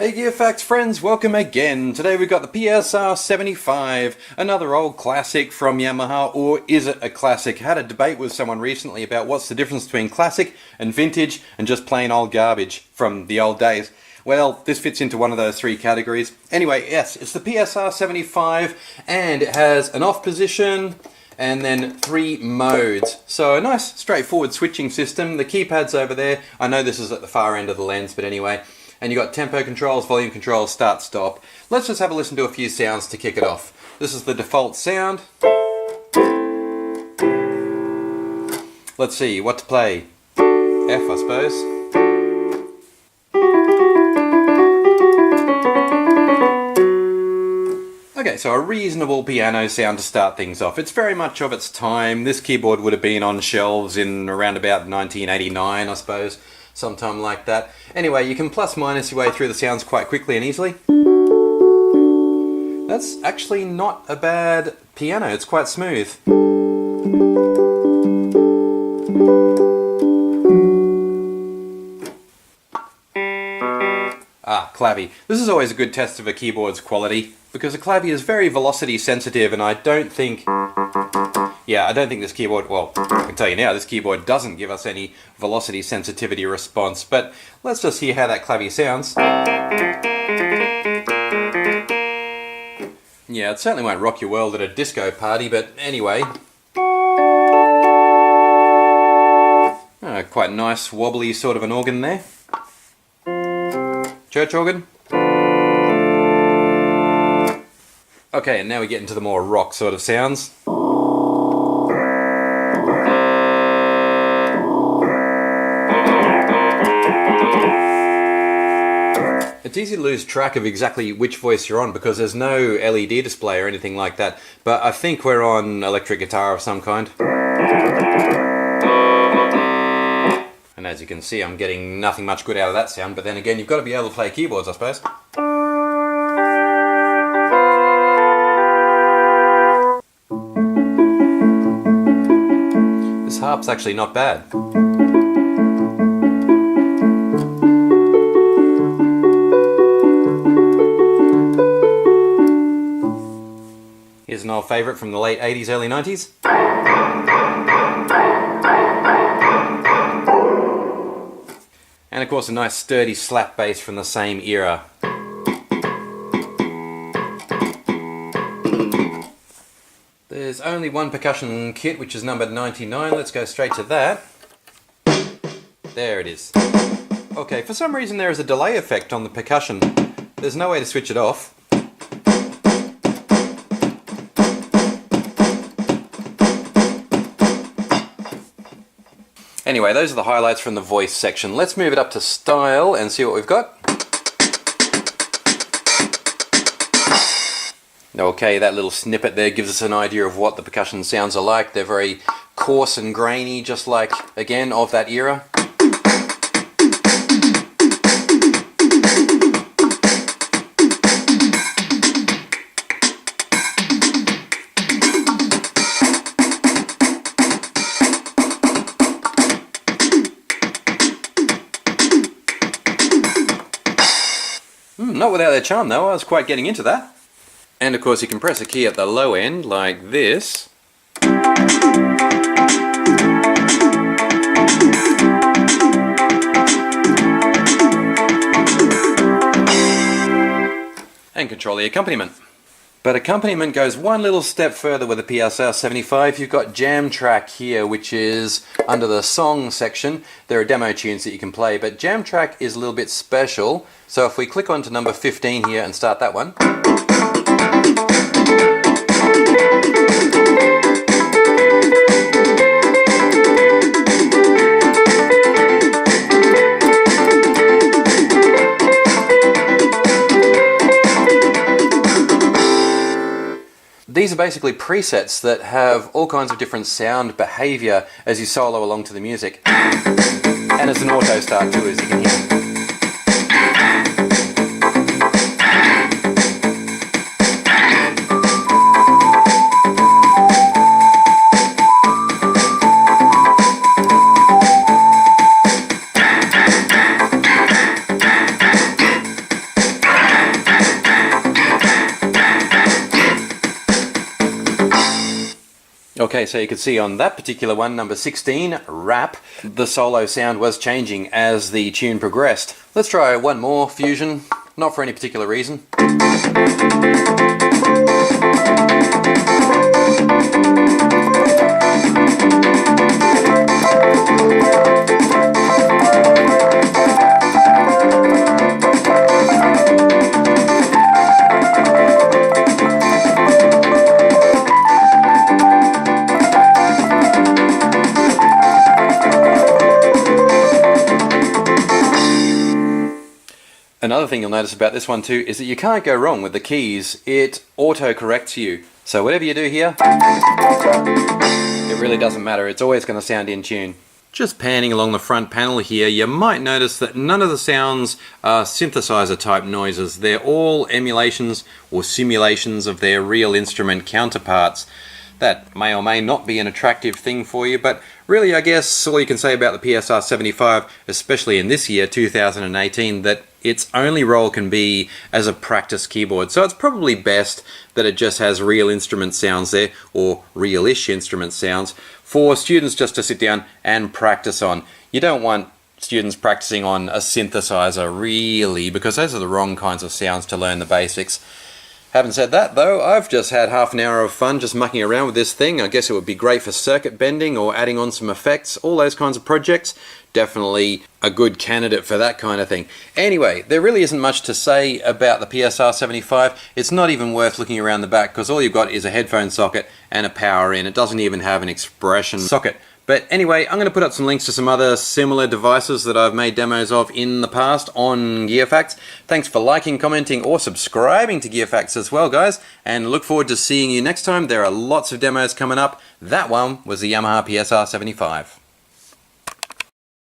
Hey Gear Facts friends, welcome again. Today we've got the PSR 75, another old classic from Yamaha, or is it a classic? I had a debate with someone recently about what's the difference between classic and vintage and just plain old garbage from the old days. Well, this fits into one of those three categories. Anyway, yes, it's the PSR 75 and it has an off position and then 3 modes. So a nice straightforward switching system. The keypad's over there. I know this is at the far end of the lens, but anyway. And you've got tempo controls, volume controls, start, stop. Let's just have a listen to a few sounds to kick it off. This is the default sound. Let's see, what to play? F, I suppose. Okay, so a reasonable piano sound to start things off. It's very much of its time. This keyboard would have been on shelves in around about 1989, I suppose. Sometime like that. Anyway, you can plus minus your way through the sounds quite quickly and easily. That's actually not a bad piano, it's quite smooth. Clavie. This is always a good test of a keyboard's quality, because a clavie is very velocity sensitive, and I don't think this keyboard, well, I can tell you now, this keyboard doesn't give us any velocity sensitivity response, but let's just hear how that clavie sounds. Yeah, it certainly won't rock your world at a disco party, but anyway. Quite nice, wobbly sort of an organ there. Church organ. Okay, and now we get into the more rock sort of sounds. It's easy to lose track of exactly which voice you're on because there's no LED display or anything like that, but I think we're on electric guitar of some kind. And as you can see, I'm getting nothing much good out of that sound, but then again, you've got to be able to play keyboards, I suppose. This harp's actually not bad. Here's an old favourite from the late 80s, early 90s. And of course a nice sturdy slap bass from the same era. There's only one percussion kit, which is numbered 99. Let's go straight to that. There it is. Okay, for some reason there is a delay effect on the percussion. There's no way to switch it off. Anyway, those are the highlights from the voice section. Let's move it up to style and see what we've got. Okay, that little snippet there gives us an idea of what the percussion sounds are like. They're very coarse and grainy, just like, again, of that era. Not without their charm though, I was quite getting into that. And of course you can press a key at the low end like this. And control the accompaniment. But accompaniment goes one little step further with the PSR 75. You've got Jam Track here, which is under the song section. There are demo tunes that you can play, but Jam Track is a little bit special. So if we click on to number 15 here and start that one. These are basically presets that have all kinds of different sound behavior as you solo along to the music. And it's an auto start too, as you can hear. Okay, so you can see on that particular one, number 16, Rap, the solo sound was changing as the tune progressed. Let's try one more fusion, not for any particular reason. Another thing you'll notice about this one too is that you can't go wrong with the keys. It auto-corrects you. So whatever you do here, it really doesn't matter. It's always going to sound in tune. Just panning along the front panel here, you might notice that none of the sounds are synthesizer type noises. They're all emulations or simulations of their real instrument counterparts. That may or may not be an attractive thing for you, but really I guess all you can say about the PSR 75, especially in this year, 2018, that its only role can be as a practice keyboard. So it's probably best that it just has real instrument sounds there, or real-ish instrument sounds, for students just to sit down and practice on. You don't want students practicing on a synthesizer, really, because those are the wrong kinds of sounds to learn the basics. Having said that though, I've just had half an hour of fun just mucking around with this thing. I guess it would be great for circuit bending or adding on some effects, all those kinds of projects. Definitely a good candidate for that kind of thing. Anyway, there really isn't much to say about the PSR 75. It's not even worth looking around the back because all you've got is a headphone socket and a power in. It doesn't even have an expression socket. But anyway, I'm going to put up some links to some other similar devices that I've made demos of in the past on GearFacts. Thanks for liking, commenting, or subscribing to GearFacts as well, guys. And look forward to seeing you next time. There are lots of demos coming up. That one was the Yamaha PSR 75.